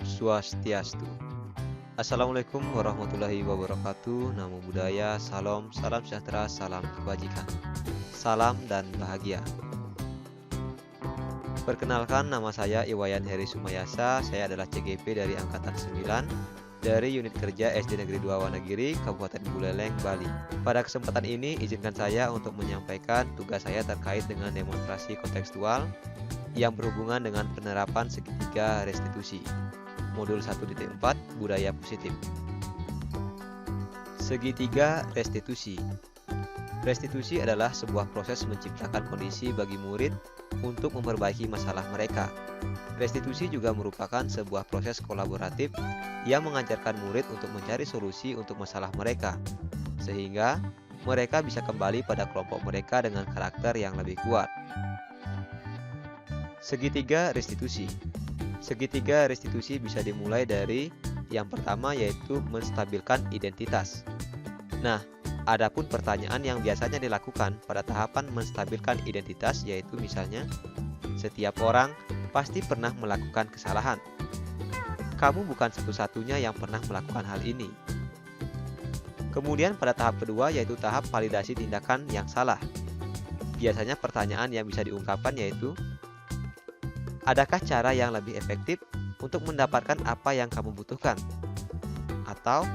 Swastiastu. Assalamualaikum warahmatullahi wabarakatuh. Namo Buddhaya, salam, salam sejahtera, salam kebajikan. Salam dan bahagia. Perkenalkan, nama saya Iwayan Heri Sumayasa. Saya adalah CGP dari Angkatan 9 dari Unit Kerja SD Negeri 2 Wonogiri, Kabupaten Buleleng, Bali. Pada kesempatan ini, izinkan saya untuk menyampaikan tugas saya terkait dengan demonstrasi kontekstual yang berhubungan dengan penerapan segitiga restitusi. Modul 1.4 Budaya Positif. Segitiga restitusi. Restitusi adalah sebuah proses menciptakan kondisi bagi murid untuk memperbaiki masalah mereka. Restitusi juga merupakan sebuah proses kolaboratif yang mengajarkan murid untuk mencari solusi untuk masalah mereka, sehingga mereka bisa kembali pada kelompok mereka dengan karakter yang lebih kuat. Segitiga restitusi. Segitiga restitusi bisa dimulai dari yang pertama, yaitu menstabilkan identitas. Nah, adapun pertanyaan yang biasanya dilakukan pada tahapan menstabilkan identitas yaitu misalnya, setiap orang pasti pernah melakukan kesalahan. Kamu bukan satu-satunya yang pernah melakukan hal ini. Kemudian pada tahap kedua, yaitu tahap validasi tindakan yang salah. Biasanya pertanyaan yang bisa diungkapkan yaitu, adakah cara yang lebih efektif untuk mendapatkan apa yang kamu butuhkan? Atau,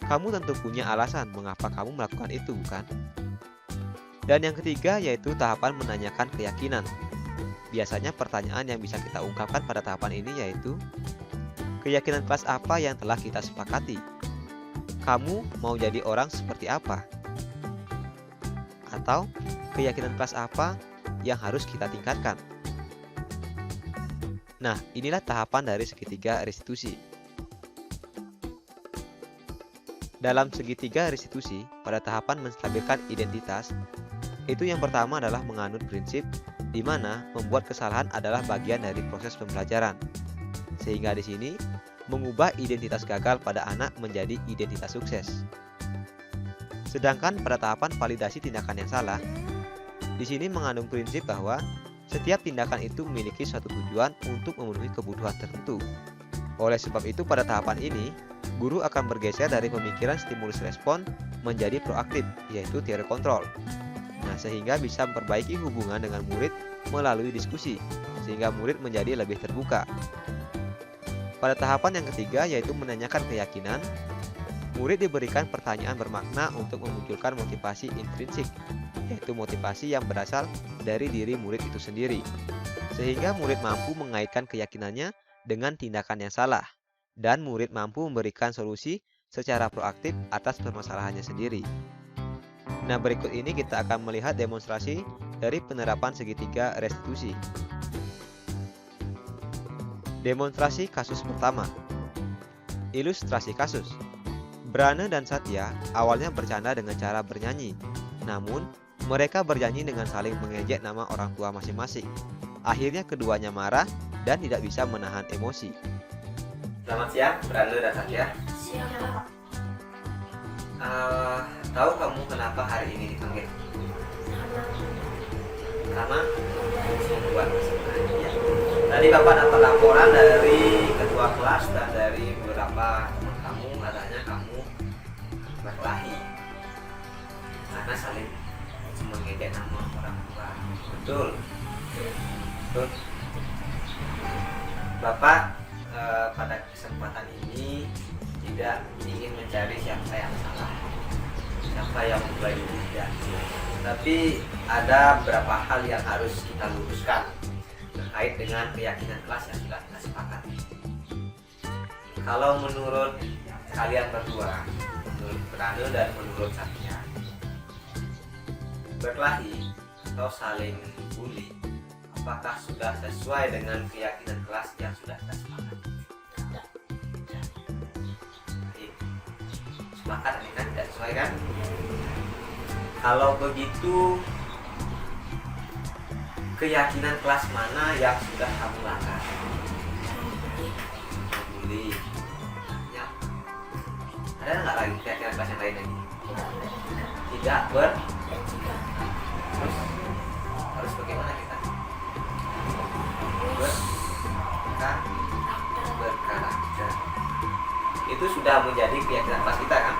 kamu tentu punya alasan mengapa kamu melakukan itu, bukan? Dan yang ketiga yaitu tahapan menanyakan keyakinan. Biasanya pertanyaan yang bisa kita ungkapkan pada tahapan ini yaitu, keyakinan kelas apa yang telah kita sepakati? Kamu mau jadi orang seperti apa? Atau, keyakinan kelas apa yang harus kita tingkatkan? Nah, inilah tahapan dari segitiga restitusi. Dalam segitiga restitusi, pada tahapan menstabilkan identitas, itu yang pertama adalah menganut prinsip di mana membuat kesalahan adalah bagian dari proses pembelajaran. Sehingga di sini, mengubah identitas gagal pada anak menjadi identitas sukses. Sedangkan pada tahapan validasi tindakan yang salah, di sini mengandung prinsip bahwa setiap tindakan itu memiliki suatu tujuan untuk memenuhi kebutuhan tertentu. Oleh sebab itu, pada tahapan ini, guru akan bergeser dari pemikiran stimulus respon menjadi proaktif, yaitu teori kontrol. Nah, sehingga bisa memperbaiki hubungan dengan murid melalui diskusi, sehingga murid menjadi lebih terbuka. Pada tahapan yang ketiga, yaitu menanyakan keyakinan, murid diberikan pertanyaan bermakna untuk memunculkan motivasi intrinsik, yaitu motivasi yang berasal dari diri murid itu sendiri, sehingga murid mampu mengaitkan keyakinannya dengan tindakan yang salah, dan murid mampu memberikan solusi secara proaktif atas permasalahannya sendiri. Nah, berikut ini kita akan melihat demonstrasi dari penerapan segitiga restitusi. Demonstrasi kasus pertama. Ilustrasi kasus. Brane dan Satya awalnya bercanda dengan cara bernyanyi, namun mereka bernyanyi dengan saling mengejek nama orang tua masing-masing. Akhirnya keduanya marah dan tidak bisa menahan emosi. Selamat siang, Brane dan Satya. Siang, Pak. Tahu kamu kenapa hari ini dipanggil? Karena membuat kesalahan. Ya. Tadi Bapak dapat laporan dari ketua kelas dan dari beberapa teman kamu, katanya kamu berkelahi karena saling mengejek nama orang tua. Betul? Betul. Bapak pada kesempatan ini tidak ingin mencari siapa yang salah, siapa yang mulai tidak, tapi ada beberapa hal yang harus kita luruskan terkait dengan keyakinan kelas yang sudah kita sepakati. Kalau menurut kalian berdua, menurut Brane dan menurut Satya, berkelahi atau saling bully, apakah sudah sesuai dengan keyakinan kelas yang sudah kita sepakati? Sepakat ini kan tidak sesuai kan? Kalau begitu, keyakinan kelas mana yang sudah kamu langgar? Bully. Ya. Ada nggak lagi keyakinan kelas yang lain lagi? Tidak harus bagaimana kita? Berkarakter. itu sudah menjadi keyakinan kelas kita kan.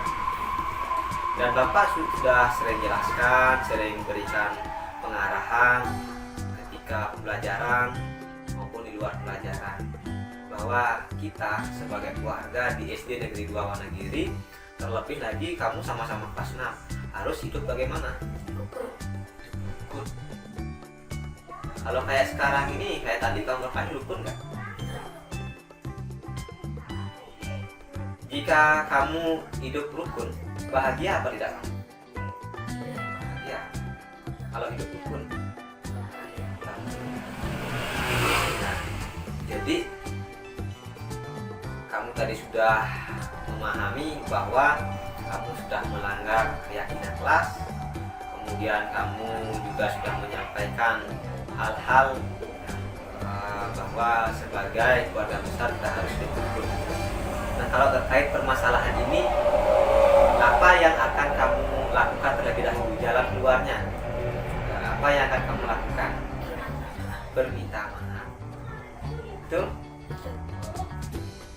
Dan Bapak sudah sering jelaskan, sering berikan pengarahan ketika pembelajaran maupun di luar pelajaran, bahwa kita sebagai keluarga di SD Negeri 2 Wonogiri, terlebih lagi kamu sama-sama kelas 6, harus hidup bagaimana? Rukun. Kalau kayak sekarang ini, kayak tadi kamu bertanya, rukun nggak? Jika kamu hidup rukun, bahagia apa tidak kamu? Bahagia. Kalau hidup rukun. Nah, jadi kamu tadi sudah memahami bahwa kamu sudah melanggar keyakinan kelas, kemudian kamu juga sudah menyampaikan hal-hal bahwa sebagai keluarga besar kita harus bersyukur. Nah, kalau terkait permasalahan ini, apa yang akan kamu lakukan terlebih dahulu, jalan keluarnya? Apa yang akan kamu lakukan? Berminta maaf. Betul?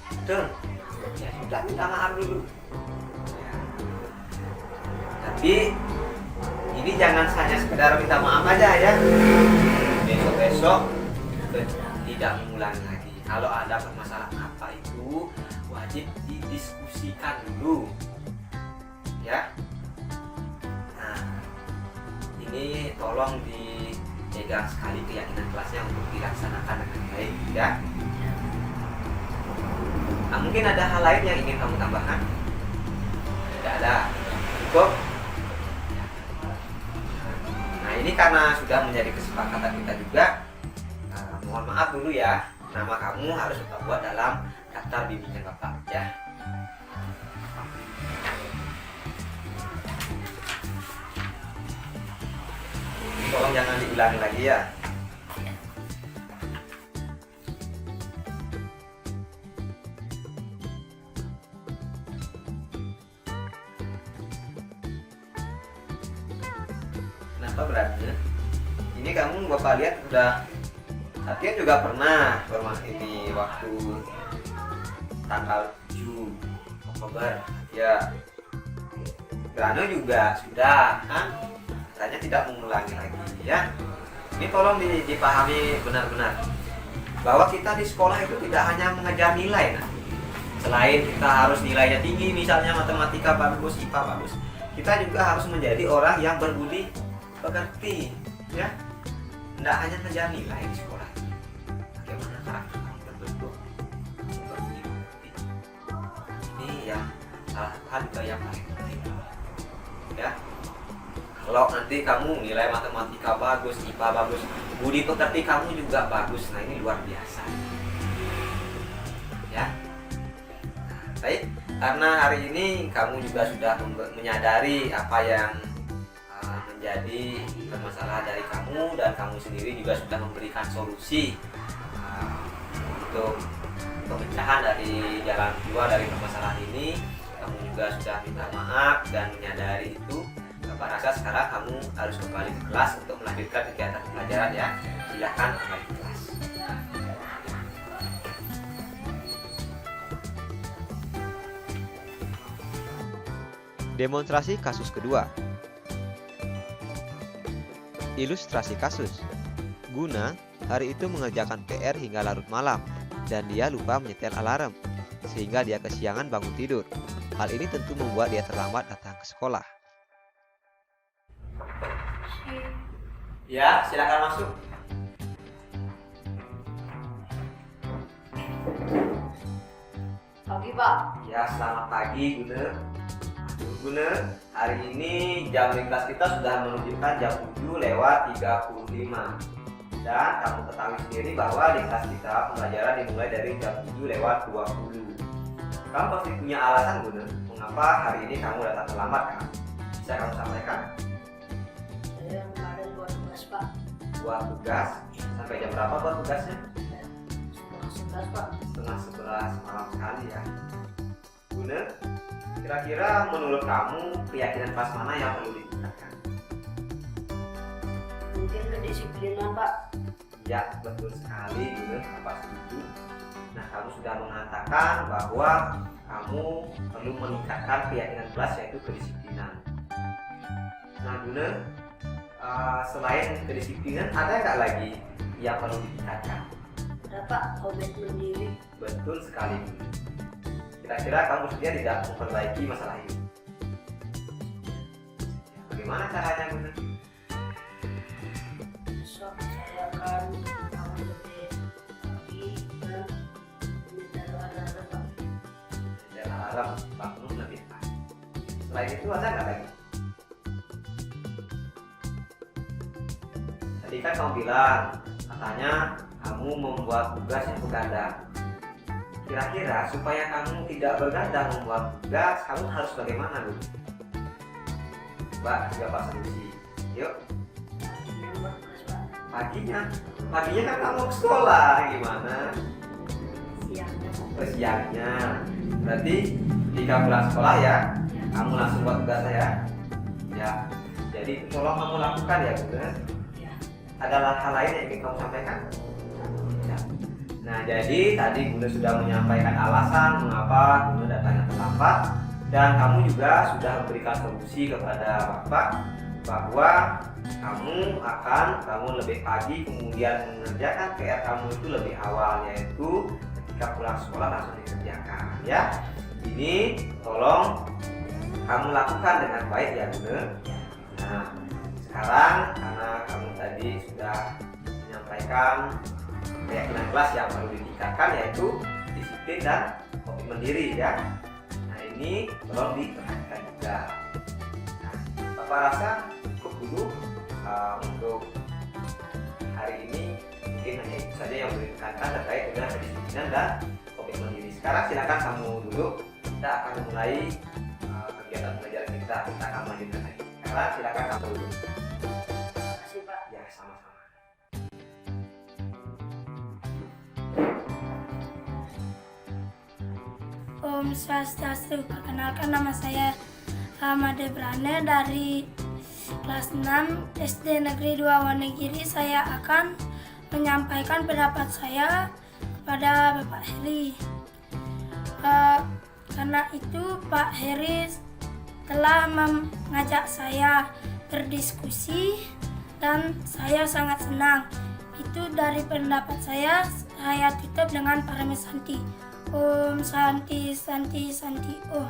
Betul? Ya sudah, minta maaf dulu. Ya. Tapi ini jangan hanya sekedar minta maaf aja ya. Besok-besok tidak mengulangi lagi. Kalau ada permasalahan apa itu, wajib didiskusikan dulu. Ya. Nah, ini tolong dipegang sekali keyakinan kelasnya untuk dilaksanakan dengan baik ya. Nah, mungkin ada hal lain yang ingin kamu tambahkan? Tidak ada. Cukup. Nah, ini karena sudah menjadi kesepakatan kita juga, mohon maaf dulu ya, nama kamu harus kita buat dalam daftar bimbingan Bapak ya. Tolong jangan diulangi lagi ya. Kenapa beratnya? Ini kamu Bapak lihat udah latihan juga pernah ini waktu tanggal 7 Oktober ya. Grano juga sudah kan, katanya tidak mengulangi lagi ya. Ini tolong dipahami benar-benar bahwa kita di sekolah itu tidak hanya mengejar nilai. Nah, selain kita harus nilainya tinggi, misalnya matematika bagus, IPA bagus, kita juga harus menjadi orang yang berbudi pekerti ya. Tidak hanya mengejar nilai di sekolah, bagaimana karakter kamu terbentuk, berbudi pekerti. Ini ya salah satu hal juga yang paling penting ya. Kalau nanti kamu nilai matematika bagus, IPA bagus, budi pekerti kamu juga bagus, nah ini luar biasa ya. Baik, karena hari ini kamu juga sudah menyadari apa yang menjadi permasalahan dari kamu, dan kamu sendiri juga sudah memberikan solusi untuk pemecahan dari jalan keluar dari permasalahan ini. Kamu juga sudah minta maaf dan menyadari itu. Bapak rasa sekarang kamu harus kembali ke kelas untuk melanjutkan kegiatan pelajaran ya. Silakan kembali ke kelas. Demonstrasi kasus kedua. Ilustrasi kasus. Guna hari itu mengerjakan PR hingga larut malam dan dia lupa menyetel alarm sehingga dia kesiangan bangun tidur. Hal ini tentu membuat dia terlambat datang ke sekolah. Ya, silakan masuk. Pagi, Pak. Ya, selamat pagi Guna. Guna, hari ini jam di kelas kita sudah menunjukkan jam 7:35. Dan kamu ketahui sendiri bahwa di kelas kita pembelajaran dimulai dari jam 7:20. Kamu pasti punya alasan Guna, mengapa hari ini kamu datang terlambat kan? Bisa kamu sampaikan? Saya kemarin buat tugas, Pak. Buat tugas, sampai jam berapa buat tugasnya? 11, Pak. Setengah 11 malam sekali ya. Guna, kira-kira menurut kamu keyakinan kelas mana yang perlu ditingkatkan? Mungkin kedisiplinan, Pak. Ya, betul sekali Guna, Bapak setuju. Nah, kamu sudah mengatakan bahwa kamu perlu meningkatkan keyakinan kelas, yaitu kedisiplinan. Nah, Guna, selain kedisiplinan ada nggak lagi yang perlu ditingkatkan? Ada Pak, komitmen diri. Betul sekali. Kira-kira kamu sedia tidak memperbaiki masalah ini? Bagaimana caranya, Guna? Besok saya akan bangun lebih pagi dan menyetel alarm Pak. Dan alarm bangun lebih pagi. Selain itu ada nggak lagi? Tadi kan kamu bilang katanya kamu membuat tugas yang begadang. Kira-kira supaya kamu tidak begadang membuat tugas, kamu harus bagaimana, Bu? Mbak, juga Pak solusi. Yuk, Membuat tugas Pak. paginya kan kamu ke sekolah, gimana? Siangnya Pak. Siangnya. Berarti ketika pulang sekolah ya, Ya. kamu langsung buat tugas ya. Ya. Jadi tolong kamu lakukan ya, Bu. Ya. Ada hal lain yang ingin kamu sampaikan? Ya. Nah, jadi tadi Bunda sudah menyampaikan alasan mengapa Bunda datangnya terlambat, dan kamu juga sudah memberikan solusi kepada Bapak bahwa kamu akan bangun lebih pagi, kemudian mengerjakan PR kamu itu lebih awal, yaitu ketika pulang sekolah langsung dikerjakan ya. Ini tolong kamu lakukan dengan baik ya, Bunda. Nah, sekarang karena kamu tadi sudah menyampaikan keyakinan kelas yang perlu ditingkatkan, yaitu disiplin dan komitmen diri ya. Nah, ini tolong diperhatikan juga. Nah, Bapak rasa cukup dulu untuk hari ini. Mungkin hanya itu saja yang perlu ditingkatkan terkait dengan kedisiplinan dan komitmen diri. Sekarang silakan kamu duduk. Kita akan mulai kegiatan belajar kita akan melanjutkan lagi. Sekarang silakan kamu duduk. Terima kasih Pak. Ya, sama-sama. Om Swastiastu, perkenalkan nama saya Ahmad Debrane dari kelas 6 SD Negeri 2 Wonogiri. Saya akan menyampaikan pendapat saya kepada Bapak Heri. Karena itu Pak Heri telah mengajak saya berdiskusi dan saya sangat senang. Itu dari pendapat saya tutup dengan Paramasanti. Om Santi Santi Santi Om.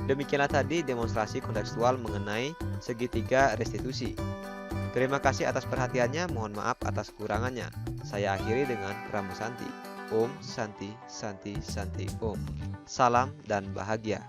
Demikianlah tadi demonstrasi kontekstual mengenai segitiga restitusi. Terima kasih atas perhatiannya, mohon maaf atas kekurangannya. Saya akhiri dengan Pramusanti. Om Santi Santi Santi Om. Salam dan bahagia.